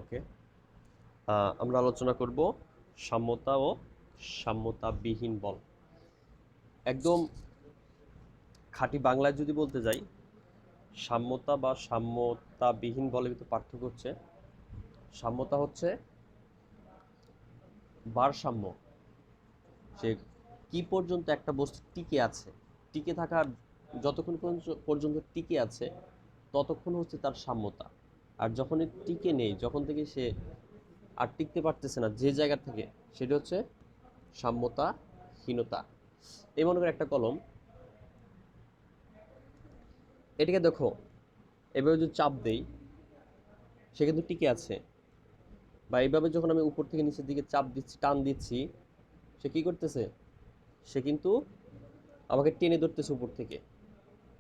ওকে, আমরা আলোচনা করব সাম্যতা ও সাম্যতাবিহীন বল। একদম খাঁটি বাংলায় যদি বলতে যাই, সাম্যতা বা সাম্যতাবিহীন বলের ভিতরে পার্থক্য হচ্ছে, সাম্যতা হচ্ছে ভারসাম্য, সে কি পর্যন্ত একটা বস্তু টিকে আছে, টিকে থাকার যতক্ষণ পর্যন্ত টিকে আছে ততক্ষণ হচ্ছে তার সাম্যতা। আর যখন টিকে নেই, যখন থেকে সে আর টিকতে পারতেছে না যে জায়গা থেকে, সেটা হচ্ছে সাম্যতাহীনতা। এই মনে করে একটা কলম, এটাকে দেখো এভাবে যদি চাপ দেই সে কিন্তু টিকে আছে, বা এইভাবে যখন আমি উপর থেকে নিচের দিকে চাপ দিচ্ছি, টান দিচ্ছি, সে কি করতেছে, সে কিন্তু আমাকে টেনে ধরতেছে উপর থেকে।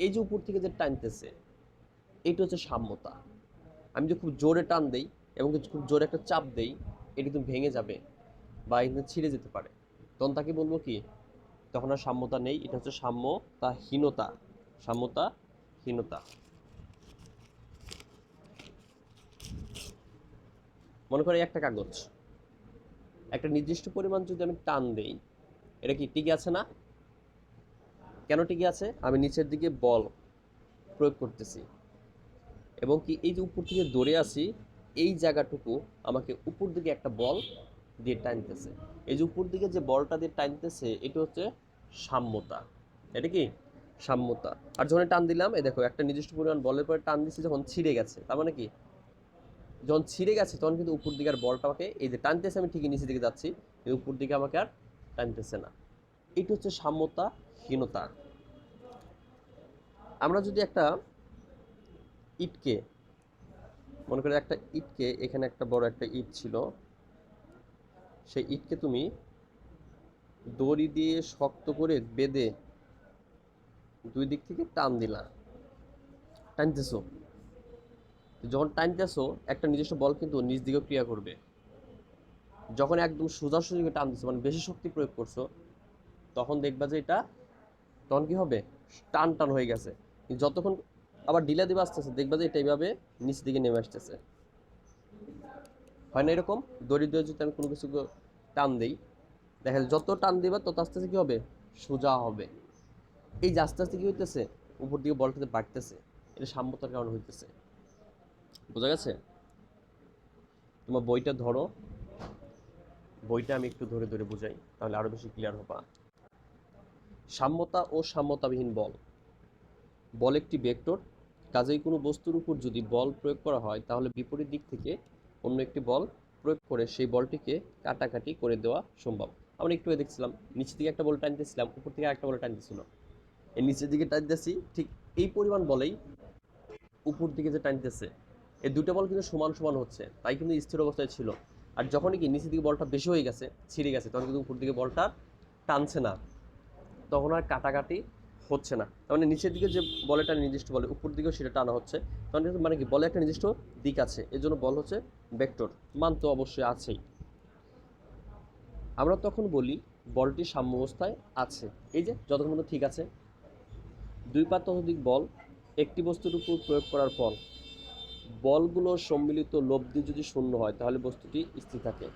এই যে উপর থেকে যে টানতেছে, এইটা হচ্ছে সাম্যতা। আমি যদি খুব জোরে টান দেই এবং খুব জোরে একটা চাপ দেই, এটা কিন্তু ভেঙে যাবে বা এটা ছিঁড়ে যেতে পারে। তখন তাকে বলবো কি, তখন আর সাম্যতা নেই, এটা হচ্ছে সাম্যতাহীনতা। সাম্যতাহীনতা। মনে করি একটা কাগজ, একটা নির্দিষ্ট পরিমাণ যদি আমি টান দেই, এটা কি টিকে আছে না? কেন টিকে আছে? আমি নিচের দিকে বল প্রয়োগ করতেছি এবং কি এই যে উপর থেকে ধরে আসি, এই জায়গাটুকু আমাকে উপর দিকে একটা বল দিয়ে টানতেছে। এই যে উপর দিকে যে বলটা দিয়ে টানতেছে, এটা হচ্ছে সাম্যতা। এটা কি সাম্যতা। আর যখন টান দিলাম, এই দেখো একটা নির্দিষ্ট পরিমাণ বলের পরে টান দিচ্ছি, যখন ছিঁড়ে গেছে, তার মানে কি, যখন ছিঁড়ে গেছে তখন কিন্তু উপর দিকে আর বলটা আমাকে, এই যে টানতেছে আমি ঠিকই নিচের দিকে যাচ্ছি, উপর দিকে আমাকে আর টানতেছে না। এটা হচ্ছে সাম্যতাহীনতা। আমরা যদি একটা ইটকে, মনে করে একটা ইটকে, এখানে একটা বড় একটা ইট ছিল, সেই ইটকে তুমি দড়ি দিয়ে শক্ত করে বেঁধে দুই দিক থেকে টান দিলা, টানতেছো, যখন টানতেছো একটা নির্দিষ্ট বল কিন্তু নিজ দিকে ক্রিয়া করবে। যখন একদম সোজাসুজি টান দিছো, মানে বেশি শক্তি প্রয়োগ করছো, তখন দেখবা যে এটা, তখন কি হবে, টান টান হয়ে গেছে। যতক্ষণ আবার ঢিলা দিবে আস্তে আস্তে, দেখবা যে এটা এইভাবে নিচ দিকে নেমে আসতেছে। হয় না এরকম? দড়ি দিয়ে যদি আমি কোনো কিছু টান দিই, দেখা যায় যত টান দিবা তত আস্তে আস্তে কি হবে, সোজা হবে। এই যে আস্তে আস্তে কি হইতেছে, উপর দিকে বলটাতে বাড়তেছে, এটা সাম্যতার কারণে হইতেছে। বোঝা গেছে? তোমার বইটা ধরো, বইটা আমি একটু ধরে ধরে বুঝাই, তাহলে আরো বেশি ক্লিয়ার হবা। সাম্যতা ও সাম্যতাবিহীন বল। বল একটি ভেক্টর, কাজেই কোনো বস্তুর উপর যদি বল প্রয়োগ করা হয়, তাহলে বিপরীত দিক থেকে অন্য একটি বল প্রয়োগ করে সেই বলটিকে কাটাকাটি করে দেওয়া সম্ভব। আমরা একটু দেখছিলাম, নিচের দিকে একটা বল টানতেছিলাম, উপর থেকে একটা বল টানতেছিল, এই নিচের দিকে টানতেছি, ঠিক এই পরিমাণ বলেই উপর দিকে যে টানতেছে, এই দুটো বল কিন্তু সমান সমান হচ্ছে, তাই কিন্তু স্থির অবস্থায় ছিল। আর যখনই কি নিচের দিকে বলটা বেশি হয়ে গেছে, ছিঁড়ে গেছে, তখন কিন্তু উপর দিকে বলটা টানছে না, তখন আর কাটাকাটি হচ্ছে না। তার মানে নিচের দিকে যে বলটা নির্দিষ্ট বলে, উপর দিকেও সেটা টানা হচ্ছে, তখন মানে কি, বলে একটা নির্দিষ্ট দিক আছে, এর জন্য বল হচ্ছে ভেক্টর, মান তো অবশ্যই আছেই। আমরা তখন বলি বলটি সাম্যাবস্থায় আছে, এই যে যতক্ষণ পর্যন্ত ঠিক আছে। দুই বা ততোধিক বল একটি বস্তুর উপর প্রয়োগ করার পর বলগুলোর সম্মিলিত লব্ধি যদি শূন্য হয়, তাহলে বস্তুটি স্থির থাকে।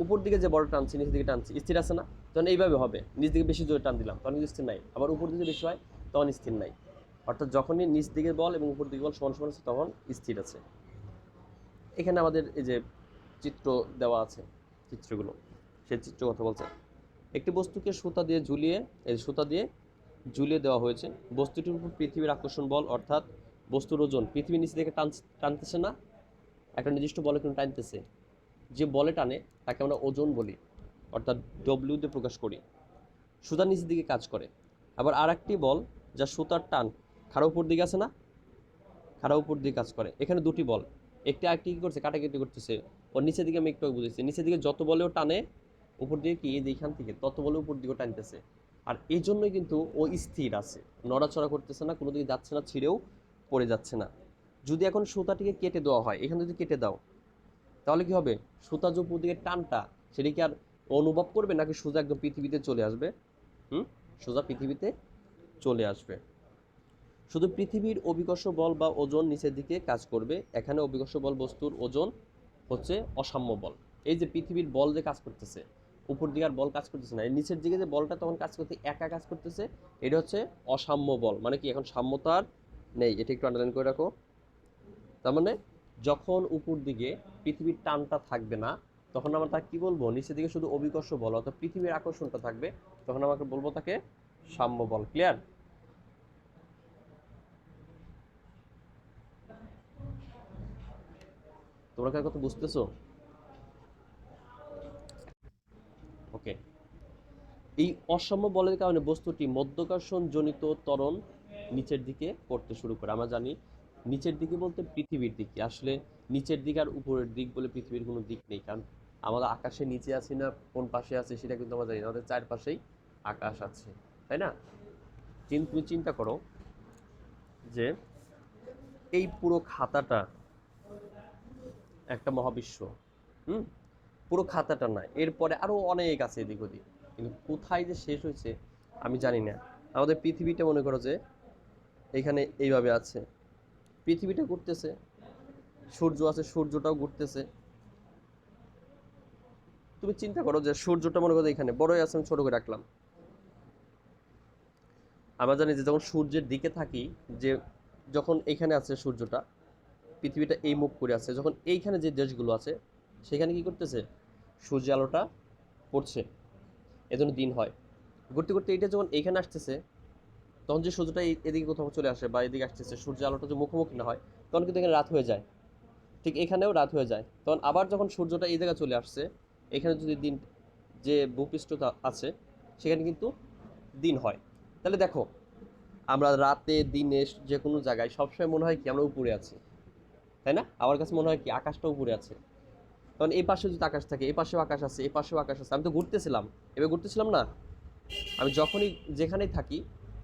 উপর দিকে যে বলটা টানছি, নিচের দিকে টানছি, স্থির আছে না? তখন এইভাবে হবে, নিচ দিকে বেশি জোরে টান দিলাম, তখন কিন্তু স্থির নাই। আবার উপর দিকে বেশি হয়, তখন স্থির নাই। অর্থাৎ যখনই নিচ দিকের বল এবং উপর দিকের বল সমান সমান আছে, তখন স্থির আছে। এখানে আমাদের এই যে চিত্র দেওয়া আছে, চিত্রগুলো, সেই চিত্র কথা বলছে। একটি বস্তুকে সুতা দিয়ে ঝুলিয়ে, এই সুতা দিয়ে ঝুলিয়ে দেওয়া হয়েছে। বস্তুটির উপর পৃথিবীর আকর্ষণ বল, অর্থাৎ বস্তুর ওজন পৃথিবীর নিচে থেকে টানতেছে না, একটা নির্দিষ্ট বলে কিন্তু টানতেছে। যে বলে টানে তাকে আমরা ওজন বলি, অর্থাৎ ডব্লিউ দিয়ে প্রকাশ করি। সুতার নিচের দিকে কাজ করে। আবার আর একটি বল, যা সুতার টান, খাড়া উপর দিকে আছে না, খাড়া উপর দিকে কাজ করে। এখানে দুটি বল, একটি আরেকটি কী করছে, কাটাকাটি করতেছে। ওর নিচের দিকে আমি একটু বুঝেছি, নিচের দিকে যত বলেও টানে, উপর দিকে কি, এই যে এইখান থেকে তত বলে উপর দিকে টানতেছে। আর এই জন্যই কিন্তু ও স্থির আছে, নড়াচড়া করতেছে না, কোনো দিকে যাচ্ছে না, ছিঁড়েও পড়ে যাচ্ছে না। যদি এখন সুতাটিকে কেটে দেওয়া হয়, এখানে যদি কেটে দাও, তাহলে কি হবে, সুতা যে উপর দিকে টানটা, সেটা কি আর অনুভব করবে, নাকি সোজা একদম পৃথিবীতে চলে আসবে? সোজা পৃথিবীতে চলে আসবে। শুধু পৃথিবীর অভিকর্ষ বল বা ওজন নিচের দিকে কাজ করবে। এখানে অভিকর্ষ বল বস্তুর ওজন হচ্ছে অসাম্য বল। এই যে পৃথিবীর বল যে কাজ করতেছে, উপর দিকে আর বল কাজ করতেছে না, এই নিচের দিকে যে বলটা তখন কাজ করতে একা কাজ করতেছে, এটা হচ্ছে অসাম্য বল। মানে কি, এখন সাম্যতার নেই, এটা একটু আন্ডারলাইন করে রাখো। তার মানে যখন উপর দিকে পৃথিবীর টানটা থাকবে না, তখন আমরা তাকে কি বলবো, নিচের দিকে শুধু অভিকর্ষ বল অর্থাৎ পৃথিবীর আকর্ষণটা থাকবে, তখন আমাকে বলবো তাকে সাম্য বল। ক্লিয়ার? তোমরা কার কথা বুঝতেছো? ওকে। এই অসাম্য বলের কারণে বস্তুটি মধ্যাকর্ষণ জনিত ত্বরণ নিচের দিকে করতে শুরু করে। আমরা জানি নিচের দিকে বলতে পৃথিবীর দিকে, আসলে নিচের দিক আর উপরের দিক বলে পৃথিবীর কোনো দিক নেই, কারণ আমাদের আকাশের নিচে আছি না কোন পাশে আছে সেটা কিন্তু আমরা জানি না, আমাদের চারপাশেই আকাশ আছে, তাই না? কিন্তু তুমি চিন্তা করো যে এই পুরো খাতাটা একটা মহাবিশ্ব। হুম, পুরো খাতাটা না, এরপরে আরো অনেক আছে এদিক ওদিক, কিন্তু কোথায় যে শেষ হয়েছে আমি জানি না। আমাদের পৃথিবীটা মনে করো যে এখানে এইভাবে আছে, পৃথিবীটা ঘুরতেছে, সূর্য আছে, সূর্যটাও ঘুরতেছে। তুমি চিন্তা করো যে সূর্যটা মনে করো এখানে বড়ই আছে, আমি ছোট করে রাখলাম। আমরা জানি যে যখন সূর্যের দিকে থাকি, যে যখন এইখানে আছে সূর্যটা, পৃথিবীটা এই মুখ করে আছে, যখন এইখানে যে দেশগুলো আছে সেখানে কি করতেছে, সূর্য আলোটা পড়ছে, এজন্য দিন হয়। ঘুরতে ঘুরতে এইটা যখন এইখানে আসতেছে, তখন যে সূর্যটা এদিকে কোথাও চলে আসে বা এদিকে আসতেছে, সূর্য আলোটা যে মুখোমুখি না হয়, তখন কিন্তু এখানে রাত হয়ে যায়। ঠিক এখানেও রাত হয়ে যায়, তখন আবার যখন সূর্যটা এই জায়গায় চলে আসছে, এখানে যদি দিন, যে ভূপৃষ্ঠটা আছে সেখানে কিন্তু দিন হয়। তাহলে দেখো, আমরা রাতে দিনে যে কোনো জায়গায় সবসময় মনে হয় কি আমরা উপরে আছি, তাই না? আমার কাছে মনে হয় কি আকাশটা উপরে আছে। কারণ এই পাশে যদি আকাশ থাকে, এই পাশেও আকাশ আছে, এই পাশেও আকাশ আছে, আমি তো ঘুরতেছিলাম, এবার ঘুরতেছিলাম না, আমি যখনই যেখানেই থাকি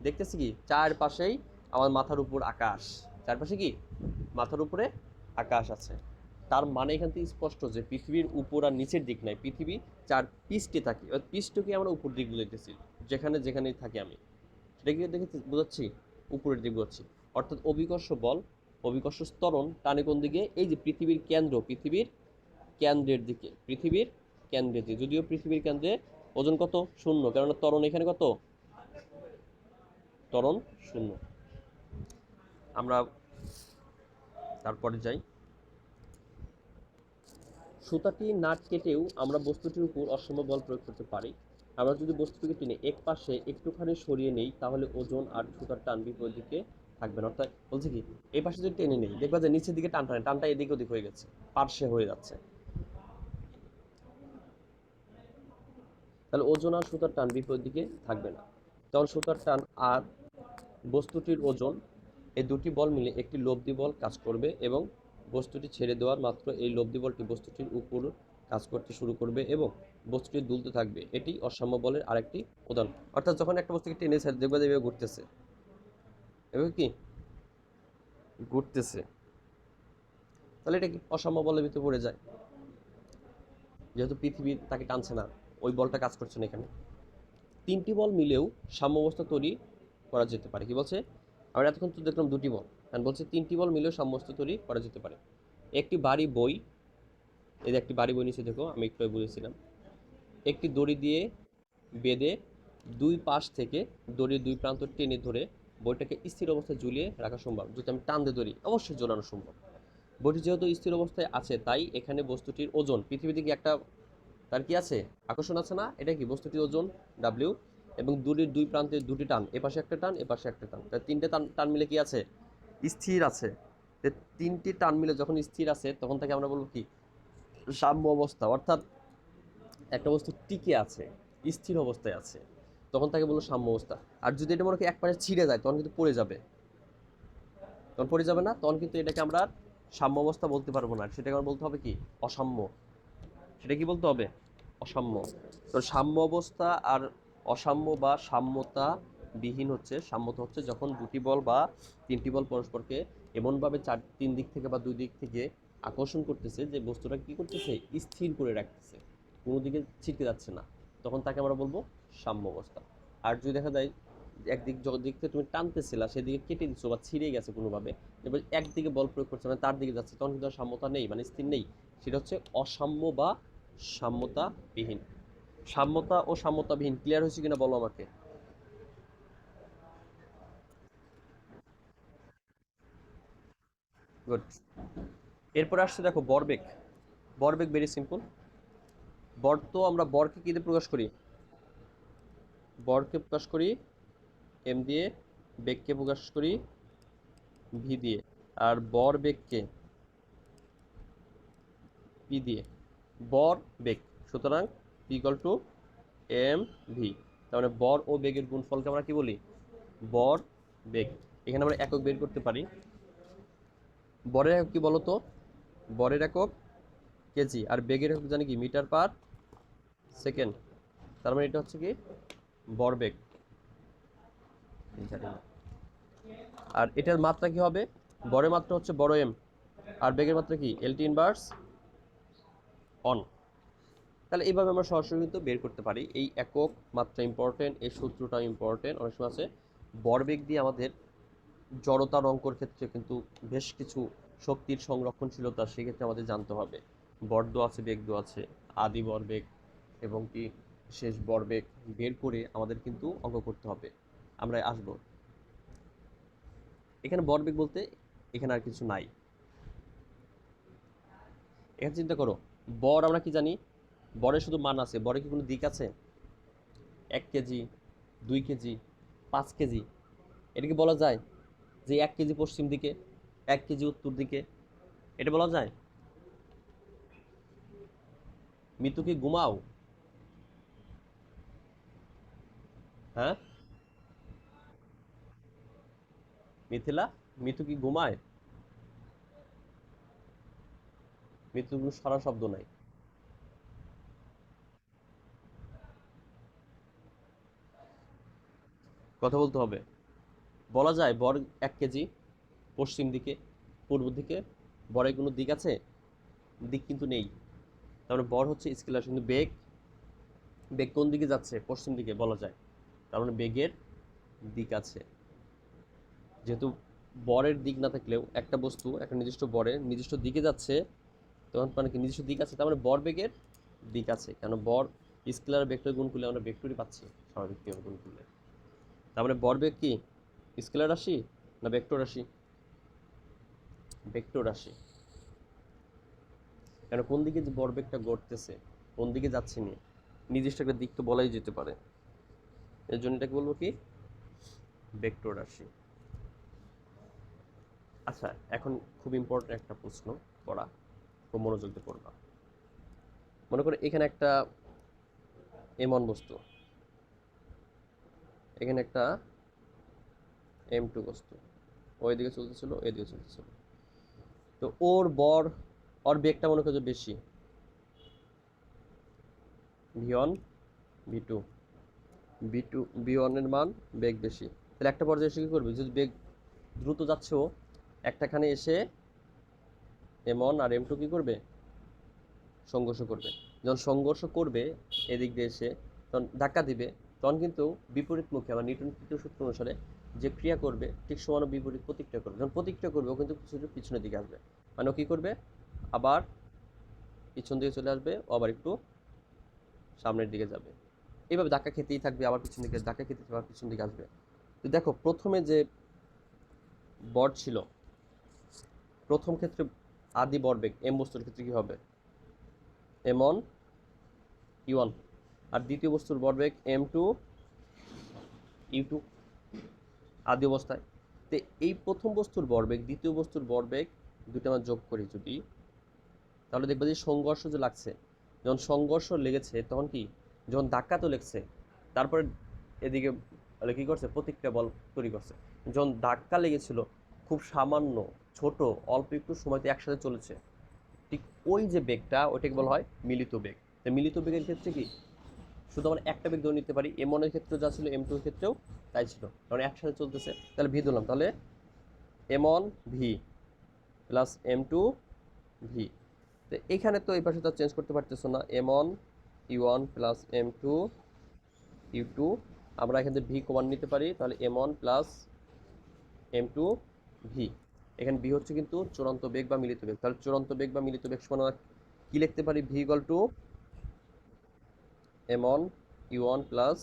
দেখতেছি কি চারপাশেই আমার মাথার উপর আকাশ, চারপাশে কি মাথার উপরে আকাশ আছে। তার মানে এখান থেকে স্পষ্ট যে পৃথিবীর উপর আর নিচের দিক নাই, পৃথিবী চার পৃষ্ঠে থাকি, ওই পৃষ্ঠকে আমরা উপর দিক বলতেছি, যেখানে যেখানেই থাকি আমি, সেটাকে দেখে বোঝাচ্ছি উপরের দিক বোঝাচ্ছি। অর্থাৎ অভিকর্ষ বল, অভিকর্ষ ত্বরণ টানে কোন দিকে, এই যে পৃথিবীর কেন্দ্র, পৃথিবীর কেন্দ্রের দিকে, পৃথিবীর কেন্দ্রের দিকে। যদিও পৃথিবীর কেন্দ্রে ওজন কত, শূন্য, কেননা ত্বরণ এখানে কত, ত্বরণ শূন্য। আমরা তারপরে যাই। সুতাটি নাট কেটেও আমরা বস্তুটির উপর অসম বল প্রয়োগ করতে পারি। আমরা যদি বস্তুটিকে টেনে এক পাশে একটুখানি সরিয়ে নেই, তাহলে ওজন আর সুতার টান বিপরীত দিকে থাকবে না। অর্থাৎ বলছে কি, এই পাশে যদি টেনে নেই, দেখবা যে নিচের দিকে টান টানে, টানটা এদিক ওদিক হয়ে গেছে, পার্শ্বে হয়ে যাচ্ছে, তাহলে ওজন আর সুতার টান বিপরীত দিকে থাকবে না। তখন সুতার টান আর বস্তুটির ওজন, এই দুটি বল মিলে একটি লব্ধি বল কাজ করবে, এবং বস্তুটি ছেড়ে দেওয়ার মাত্র এই লব্ধি বলটি বস্তুটির উপর কাজ করতে শুরু করবে এবং বস্তুটি দুলতে থাকবে। এটি অসাম্য বলের আরেকটি উদাহরণ। অর্থাৎ যখন একটা বস্তুকে টেনে ছেড়ে দেখবে যে এভাবে ঘুরতেছে, এভাবে কি ঘুরতেছে, তাহলে এটা কি অসাম্য বলের ভিতরে পড়ে যায়, যেহেতু পৃথিবী তাকে টানছে না, ওই বলটা কাজ করছে না এখানে। তিনটি বল মিলেও সাম্যাবস্থা তৈরি করা যেতে পারে। কি বলছে, আমরা এতক্ষণ তো দেখলাম দুটি বল, কারণ বলছে তিনটি বল মিলেও সাম্যাবস্থা তৈরি করা যেতে পারে। একটি ভারী বই, এই যে একটি ভারী বই নিচে দেখো, আমি একটু বুঝেছিলাম, একটি দড়ি দিয়ে বেঁধে দুই পাশ থেকে দড়ির দুই প্রান্ত টেনে ধরে বইটাকে স্থির অবস্থায় ঝুলিয়ে রাখা সম্ভব। যদি আমি টান দিয়ে ধরি, অবশ্যই ঝোলানো সম্ভব। বইটি যেহেতু স্থির অবস্থায় আছে, তাই এখানে বস্তুটির ওজন, পৃথিবী থেকে একটা তার কি আছে, আকর্ষণ আছে না, এটা কি বস্তুটির ওজন ডাব্লিউ, এবং দড়ির দুই প্রান্তে দুটি টান, এপাশে একটা টান, এপাশে একটা টান, তাই তিনটে টান টান মিলে কি আছে, স্থির আছে। তিনটি টান মিলে যখন স্থির আছে, তখন তাকে আমরা বলবো কি সাম্য অবস্থা। অর্থাৎ একটা বস্তু টিকে আছে, স্থির অবস্থায় আছে, তখন তাকে বলবো সাম্য অবস্থা। আর যদি এটা মনে করি এক পাশে ছিঁড়ে যায়, তখন কিন্তু পড়ে যাবে, তখন পড়ে যাবে না, তখন কিন্তু এটাকে আমরা সাম্য অবস্থা বলতে পারবো না, সেটাকে আমরা বলতে হবে কি অসাম্য। সেটা কি বলতে হবে, অসাম্য। তো সাম্য অবস্থা আর অসাম্য বা সাম্যতা বিহীন হচ্ছে, সাম্যতা হচ্ছে যখন দুটি বল বা তিনটি বল পরস্পরকে এমনভাবে তিন দিক থেকে বা দুই দিক থেকে আকর্ষণ করতেছে যে বস্তুটা কি করতেছে, স্থির করে রাখতেছে, কোনো দিকে ছিটকে যাচ্ছে না, তখন তাকে আমরা বলবো সাম্য অবস্থা। আর যদি দেখা যায় একদিক দিক থেকে তুমি টানতেছিলা সেদিকে কেটে দিচ্ছ বা ছিঁড়ে গেছে কোনোভাবে, এবার একদিকে বল প্রয়োগ করছে মানে তার দিকে যাচ্ছে, তখন কিন্তু আর সাম্যতা নেই, মানে স্থির নেই। সেটা হচ্ছে অসাম্য বা সাম্যতাবিহীন। সাম্যতা ও সাম্যতাবিহীন ক্লিয়ার হয়েছে কিনা বলো আমাকে। গুড। এরপর আসছে দেখো বরবেগ। বরবেগ ভেরি সিম্পল। বর তো আমরা বরকে কি দিয়ে প্রকাশ করি? বরকে প্রকাশ করি এম দিয়ে, বেগকে প্রকাশ করি ভি দিয়ে, আর বর বেগকে পি দিয়ে। বর বেগ, সুতরাং P equal to M V. তার মানে বর ও বেগের গুণফলকে আমরা কি বলি? বর বেগ। এখানে আমরা একক বের করতে পারি। বরের একক কি বলতো? বরের একক কেজি, আর বেগের একক জানি কি মিটার পার সেকেন্ড। তার মানে এটা হচ্ছে কি বর বেগ। আর এটার মাত্রা কি হবে? বরের মাত্রা হচ্ছে বড় এম, আর বেগের মাত্রা কি এলটি ইনভার্স অন। তাহলে এইভাবে আমরা সরাসরি কিন্তু বের করতে পারি। এই একক মাত্রা ইম্পর্টেন্ট, এই সূত্রটা ইম্পর্টেন্ট। অনেক সময় আছে ভরবেগ দিয়ে আমাদের জড়তার অঙ্কর ক্ষেত্রে কিন্তু বেশ কিছু শক্তির সংরক্ষণশীলতা সেক্ষেত্রে আমাদের জানতে হবে। বর্দ আছে, বেগদ আছে, আদি ভরবেগ এবং কি শেষ ভরবেগ বের করে আমাদের কিন্তু অঙ্ক করতে হবে। আমরা আসব এখানে ভরবেগ বলতে এখানে আর কিছু নাই। এখানে চিন্তা করো, বর আমরা কি জানি? বরের শুধু মান আছে, বরের কি কোনো দিক আছে? 1 কেজি, 2 কেজি, 5 কেজি, এটাকে বলা যায় যে 1 কেজি পশ্চিম দিকে, 1 কেজি উত্তর দিকে, এটা বলা যায়? মিতু কি ঘুমাও? হ্যাঁ মিথিলা, মিতু কি ঘুমায়? মিতু কোনো সারা শব্দ নাই। কথা বলতে হবে। বলা যায় বর 1 কেজি পশ্চিম দিকে, পূর্ব দিকে, বরের কোনো দিক আছে? দিক কিন্তু নেই। তার মানে বর হচ্ছে স্কেলার, কিন্তু বেগ, বেগ কোন দিকে যাচ্ছে? পশ্চিম দিকে বলা যায়। তার মানে বেগের দিক আছে। যেহেতু বরের দিক না থাকলেও একটা বস্তু একটা নির্দিষ্ট বরের নির্দিষ্ট দিকে যাচ্ছে, তখন মানে কি নির্দিষ্ট দিক আছে, তার মানে বর বেগের দিক আছে। কারণ বর স্কেলার ভেক্টর গুণ করলে আমরা ভেক্টরই পাচ্ছি স্বাভাবিক গুণ করলে। তার মানে বর বেগ কি স্কেলার রাশি না ভেক্টর রাশি? ভেক্টর রাশি। কেন কোন দিকে যে বর বেগটা ঘটতেছে, কোন দিকে যাচ্ছে নিয়ে নির্দিষ্ট একটা দিক তো বলাই যেতে পারে। এর জন্য এটাকে বলবো কি ভেক্টর রাশি। আচ্ছা, এখন খুব ইম্পর্টেন্ট একটা প্রশ্ন পড়া, খুব মনোযোগ দিয়ে পড়বা। মনে করো এখানে একটা এমন বস্তু, এখানে একটা M2 বস্তু, ওই দিকে চলতেছিল, এই দিকে চলতেছিল। তো ওর বেগটা মনে করো বেশি, V1 V2, V1 এর মান বেগ বেশি। তাহলে একটা পর্যায়ে এসে কি করবে? যদি বেগ দ্রুত যাচ্ছে, ও একটাখানে এসে M1 আর M2 কি করবে? সংঘর্ষ করবে। যখন সংঘর্ষ করবে এদিক দিয়ে এসে, তখন ধাক্কা দিবে, তখন কিন্তু বিপরীতমুখী আমার নিউটনের তৃতীয় সূত্র অনুসারে যে ক্রিয়া করবে ঠিক সমান বিপরীত প্রতিক্রিয়া করবে। যখন প্রতিক্রিয়া করবে ও কিন্তু কিছু পিছনের দিকে আসবে, মানে ও কী করবে? আবার পিছন দিকে চলে আসবে, ও আবার একটু সামনের দিকে যাবে। এইভাবে ধাক্কা খেতেই থাকবে, আবার পিছন দিকে ধাক্কা খেতে আবার পিছন দিকে আসবে। তো দেখো প্রথমে যে বর ছিল, প্রথম ক্ষেত্রে আদি বরবেগ এম বস্তুর ক্ষেত্রে কী হবে? M1 U1, আর দ্বিতীয় বস্তুর ভরবেগ M2 U2 আদি অবস্থায়। তো এই প্রথম বস্তুর ভরবেগ দ্বিতীয় বস্তুর ভরবেগ দুটো আমরা যোগ করি যদি, তাহলে দেখবে যে সংঘর্ষ যে লাগছে, যখন সংঘর্ষ লেগেছে তখন কি, যখন ধাক্কা তো লেগছে, তারপরে এদিকে কী করছে? প্রতিক্রিয়া বল তৈরি করছে। যখন ধাক্কা লেগেছিল খুব সামান্য ছোট অল্প একটু সময়তে একসাথে চলেছে, ঠিক ওই যে বেগটা ওইটাকে বলা হয় মিলিত বেগ। তো মিলিত বেগের ক্ষেত্রে কি শুধু আমরা একটা বেগ ধরে নিতে পারি, M1 এর ক্ষেত্রেও যা ছিল M2 এর ক্ষেত্রেও তাই ছিল, কারণ একসাথে চলতেছে। তাহলে ভি ধরলাম, তাহলে M1 V plus M2 V. তো এখানে তো এই পাশে তো চেঞ্জ করতে পারতেছো না, M1 U1 plus M2 U2 আমরা এখান থেকে ভি কমান নিতে পারি, তাহলে m1 প্লাস m2 ভি। এখানে ভি হচ্ছে কিন্তু চূড়ান্ত বেগ বা মিলিত বেগ, তাহলে চূড়ান্ত বেগ বা মিলিত বেগ সমান কি লিখতে পারি, V equal to m1 u1 plus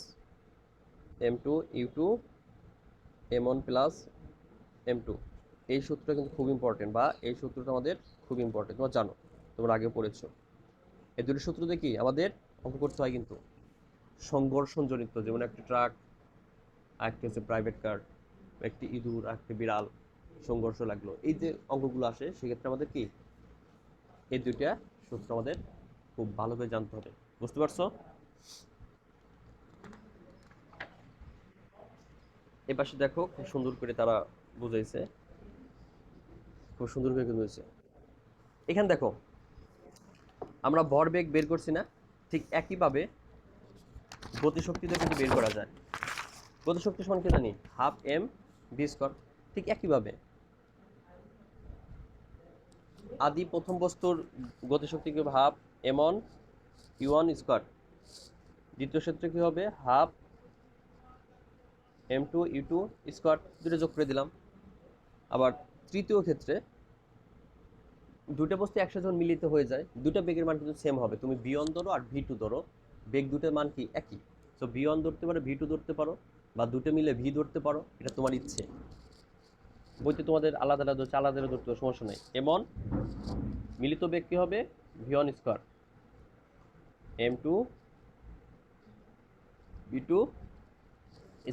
m2 u2 m1 plus m2। এই সূত্রটা কিন্তু খুব ইম্পর্টেন্ট, বা এই সূত্রটা আমাদের খুব ইম্পর্টেন্ট, তোমরা জানো, তোমরা আগে পড়েছো। এই দুটো সূত্র দিয়ে কি আমাদের অঙ্ক করতে হয় কিন্তু সংঘর্ষণজনিত, যেমন একটি ট্রাক, আরেকটি হচ্ছে প্রাইভেট কার, একটি ইঁদুর, একটি বিড়াল সংঘর্ষ লাগলো, এই যে অঙ্কগুলো আসে সেক্ষেত্রে আমাদের কি এই দুইটা সূত্র আমাদের খুব ভালো করে জানতে হবে। বুঝতে পারছো? এ পাশে দেখো খুব সুন্দর করে তারা বুঝাইছে, খুব সুন্দর করে বুঝাইছে। এখানে দেখো আমরা ভরবেগ বের করছি না, ঠিক একইভাবে গতিশক্তিতে কিন্তু বের করা যায়। গতিশক্তি সমান কি জানি, হাফ এম ভি স্কয়ার। ঠিক একইভাবে আদি প্রথম বস্তুর গতিশক্তি কি, half M one U one square. দ্বিতীয় ক্ষেত্রে কি হবে, হাফ m2 u2 স্কয়ার, দুটো যোগ করে দিলাম। আবার তৃতীয় ক্ষেত্রে দুটো বস্তু একসাথে যখন মিলিত হয়ে যায়, দুটো বেগের মান কিন্তু সেম হবে। তুমি v1 ধরো আর v2 ধরো, বেগ দুটোর মান কি একই। সো v1 ধরতে পারো, v2 ধরতে পারো, বা দুটো মিলে v ধরতে পারো, এটা তোমার ইচ্ছে। বইতে তোমাদের আলাদা আলাদা হচ্ছে, আলাদা আলাদা ধরতে হবে, সমস্যা নেই। m1 মিলিত বেগ কি হবে, v1 square, m2 v2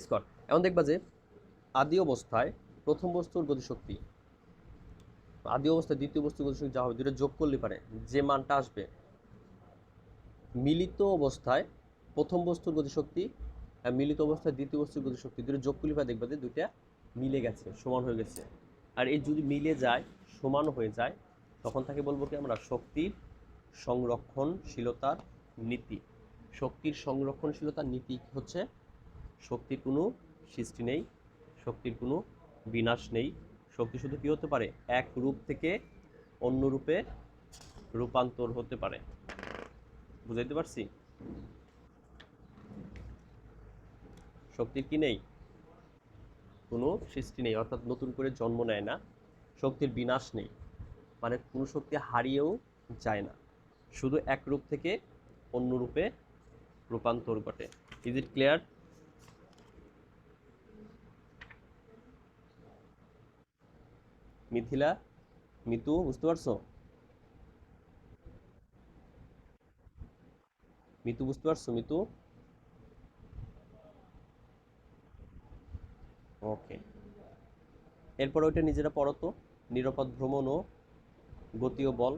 square. এখন দেখবা যে আদি অবস্থায় প্রথম বস্তুর গতিশক্তি, আদি অবস্থায় দ্বিতীয় বস্তুর গতিশক্তি যা হবে, দুটো যোগ করলে পারে যে মানটা আসবে, মিলিত অবস্থায় প্রথম বস্তুর গতিশক্তি আর মিলিত অবস্থায় দ্বিতীয় বস্তুর গতিশক্তি দুটো যোগ করলে পারে দেখবা যে দুইটা মিলে গেছে, সমান হয়ে গেছে। আর এই যদি মিলে যায়, সমান হয়ে যায়, তখন তাকে বলবো কি আমরা, শক্তির সংরক্ষণশীলতার নীতি। শক্তির সংরক্ষণশীলতার নীতি হচ্ছে শক্তির কোনো সৃষ্টি নেই, শক্তির কোনো বিনাশ নেই। শক্তি শুধু কি হতে পারে, এক রূপ থেকে অন্য রূপে রূপান্তর হতে পারে। বুঝাইতে পারছি? শক্তির কি নেই, কোনো সৃষ্টি নেই, অর্থাৎ নতুন করে জন্ম নেয় না। শক্তির বিনাশ নেই, মানে কোনো শক্তি হারিয়েও যায় না, শুধু এক রূপ থেকে অন্য রূপে রূপান্তর ঘটে। Is it clear? Mithila, Mitu, বুঝতে পারছো? মিতু বুঝতে পারছো? মিতু, ওকে। এরপর ওইটা নিজেরা পড়ো তো, নিরাপদ ভ্রমণ ও গতি ও বল।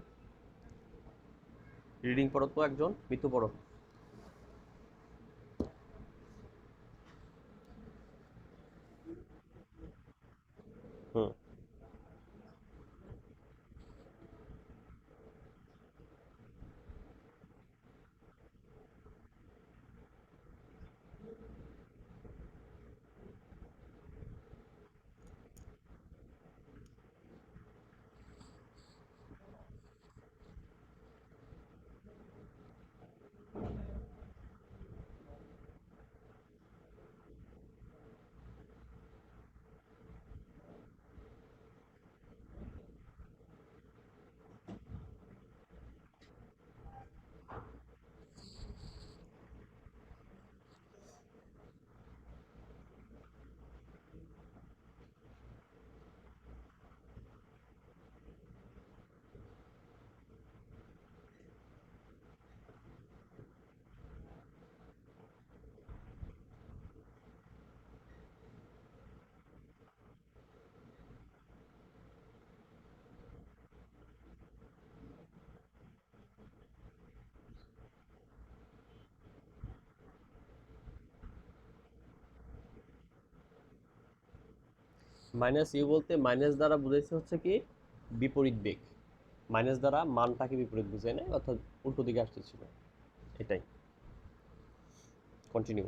রিডিং পড়ো তো একজন, মিতু পড়ো। হুম। মাইনাস ইউ বলতে মাইনাস দ্বারা বুঝাইছে হচ্ছে কি, বিপরীত বেগ। মাইনাস দ্বারা মানটাকে বিপরীত বুঝায় না, অর্থাৎ উল্টো দিকে আসতেছিল, এটাই। কন্টিনিউ।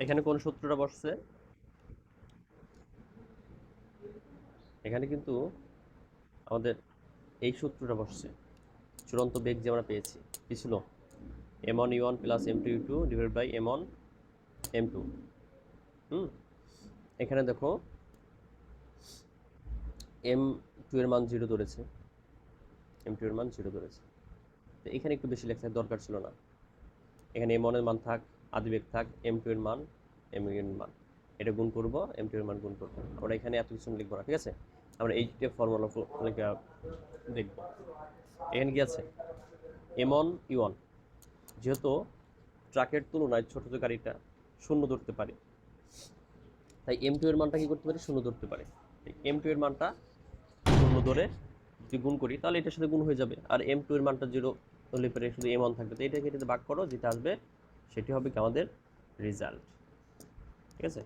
এখানে কোন সূত্রটা বসছে? এখানে কিন্তু আমাদের এই সূত্রটা বসছে, চূড়ান্ত বেগ যে আমরা পেয়েছি কি ছিল, m1 u1 plus m2 u2 divide by m1 m2। এখানে দেখো m2 এর মান 0 ধরেছে, m2 এর মান 0 ধরেছে, তো এখানে একটু বেশি লেখার দরকার ছিল না। এখানে m1 এর মান থাক, আদিবেগ থাক, m2 এর মান, m এর মান, এটা গুণ করব, m2 এর মান গুণ করব। আমরা এখানে এত কিছু লিখবো না, ঠিক আছে? আমরা এই যে ফর্মুলা দেখব। এখানে কি আছে, m1 u1, যেহেতু ট্রাকের তুলনায় ছোট যে গাড়িটা শূন্য ধরতে পারে, তাই m2 এর মানটা কি করতে পারি, শূন্য ধরতে পারে। m2 এর মানটা শূন্য ধরে যদি গুণ করি তাহলে এটার সাথে গুণ হয়ে যাবে, আর m2 এর মানটা 0 হলে পরে শুধু m1 থাকবে, তো এটাকে এটাতে ভাগ করো, যেটা আসবে সেটি হবে কি আমাদের রেজাল্ট, ঠিক আছে?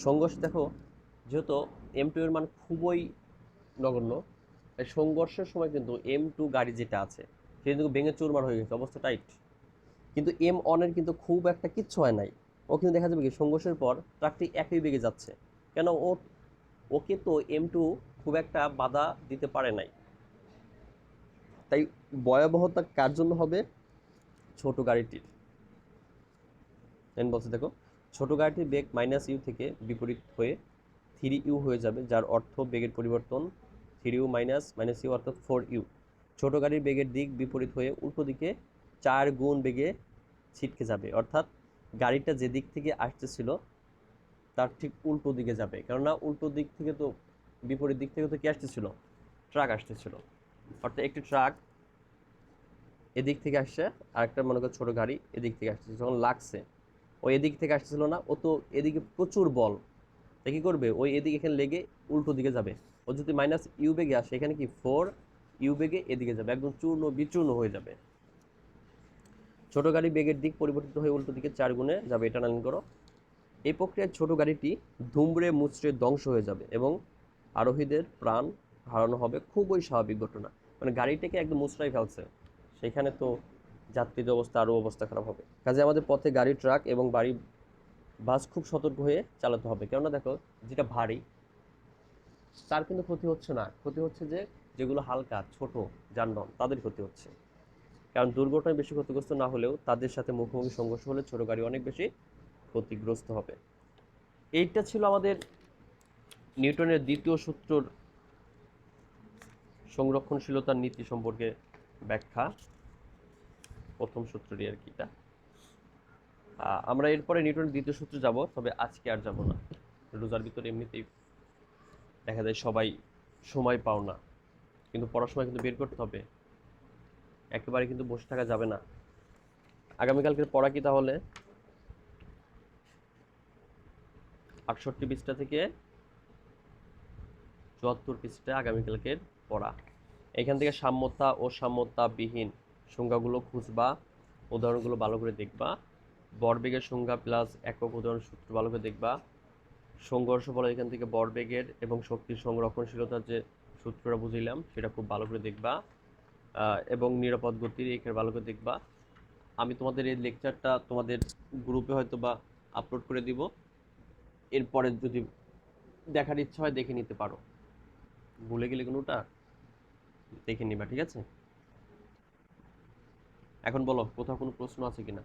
সংঘর্ষ দেখো, যেহেতু m2 এর মান খুবই নগণ্য, তাই সংঘর্ষের সময় কিন্তু m2 গাড়ি যেটা আছে সেটা কিন্তু ভেঙে চুরমার হয়ে গেছে, অবস্থা টাইট। কিন্তু m1 এর কিন্তু খুব একটা কিচ্ছু হয় নাই, ও কিন্তু দেখা যাবে কি সংঘর্ষের পর ট্রাকটি একই বেগে যাচ্ছে। কেন? ওকে তো m2 খুব একটা বাধা দিতে পারে নাই। তাই ভয়াবহতা কার জন্য হবে? ছোট গাড়িটির। বলছে দেখো, ছোট গাড়িটির বেগ -u থেকে বিপরীত হয়ে 3u হয়ে যাবে, যার অর্থ বেগের পরিবর্তন 3u - -u অর্থাৎ 4u। ছোট গাড়ির বেগের দিক বিপরীত হয়ে উল্টো দিকে 4 গুণ বেগে ছিটকে যাবে, অর্থাৎ গাড়িটা যে দিক থেকে আসতেছিল তার ঠিক উল্টো দিকে যাবে, কেননা উল্টো দিক থেকে তো, বিপরীত দিক থেকে তো কি আসতেছিল, ট্রাক আসতেছিল। অর্থাৎ একটি ট্রাক এদিক থেকে আসছে, আরেকটা মনে করো ছোট গাড়ি এদিক থেকে আসছে, যখন লাগছে ও এদিক থেকে আসতেছিল না, ও তো এদিকে প্রচুর বল, তা কী করবে, ওই এদিকে এখানে লেগে উল্টো দিকে যাবে। ও যদি -u বেগে আসে, এখানে কি 4u বেগে এদিকে যাবে, একদম চূর্ণ বিচূর্ণ হয়ে যাবে। ছোট গাড়ি বেগের দিক পরিবর্তিত হয়ে উল্টো দিকে 4 গুণে যাবে, এটা নাম করো। এই প্রক্রিয়ায় ছোট গাড়িটি ধুমড়ে মুচড়ে ধ্বংস হয়ে যাবে এবং আরোহীদের প্রাণ হারানো হবে, খুবই স্বাভাবিক ঘটনা। মানে গাড়িটাকে একদম মুচড়াই ফেলছে, সেখানে তো যাত্রীদের অবস্থা আরও অবস্থা খারাপ হবে। কাজে আমাদের পথে গাড়ি, ট্রাক এবং বাস খুব সতর্ক হয়ে চালাতে হবে, কেননা দেখো যেটা ভারী তার কিন্তু ক্ষতি হচ্ছে না, ক্ষতি হচ্ছে যেগুলো হালকা ছোট যানবাহন তাদের ক্ষতি হচ্ছে। কারণ দুর্ঘটনায় বেশি ক্ষতিগ্রস্ত না হলেও তাদের সাথে মুখোমুখি সংঘর্ষ হলে ছোট গাড়ি অনেক বেশি ক্ষতিগ্রস্ত হবে। এইটা ছিল আমাদের নিউটনের দ্বিতীয় সূত্রর সংরক্ষণশীলতার নীতি সম্পর্কে ব্যাখ্যা, প্রথম সূত্রটি আর কি এটা। আমরা এরপরে নিউটনের দ্বিতীয় সূত্রে যাব, তবে আজকে আর যাব না, রোজার ভিতরে এমনিতেই দেখা যায় সবাই সময় পাও না, কিন্তু পড়াশোনা কিন্তু বের করতে হবে, একেবারে কিন্তু বসে থাকা যাবে না। আগামীকালকের পড়া কি তাহলে 68 পৃষ্ঠা থেকে 74 পৃষ্ঠা আগামীকালকের পড়া। এখান থেকে সাম্যতা ও সাম্যতাবিহীন সংজ্ঞাগুলো খুঁজবা, উদাহরণগুলো ভালো করে দেখবা, ভরবেগের সংজ্ঞা প্লাস একক উদাহরণ সূত্র ভালো করে দেখবা, সংঘর্ষ বলে এখান থেকে ভরবেগের এবং শক্তির সংরক্ষণশীলতার যে সূত্রটা বুঝিলাম সেটা খুব ভালো করে দেখবা, এবং নিরাপদ গতির এখানে ভালো করে দেখবা। আমি তোমাদের এই লেকচারটা তোমাদের গ্রুপে হয়তো বা আপলোড করে দিব, এরপরে যদি দেখার ইচ্ছা হয় দেখে নিতে পারো, ভুলে গেলে কোনোটা দেখে নিবা, ঠিক আছে? এখন বলো কোথাও কোনো প্রশ্ন আছে কিনা।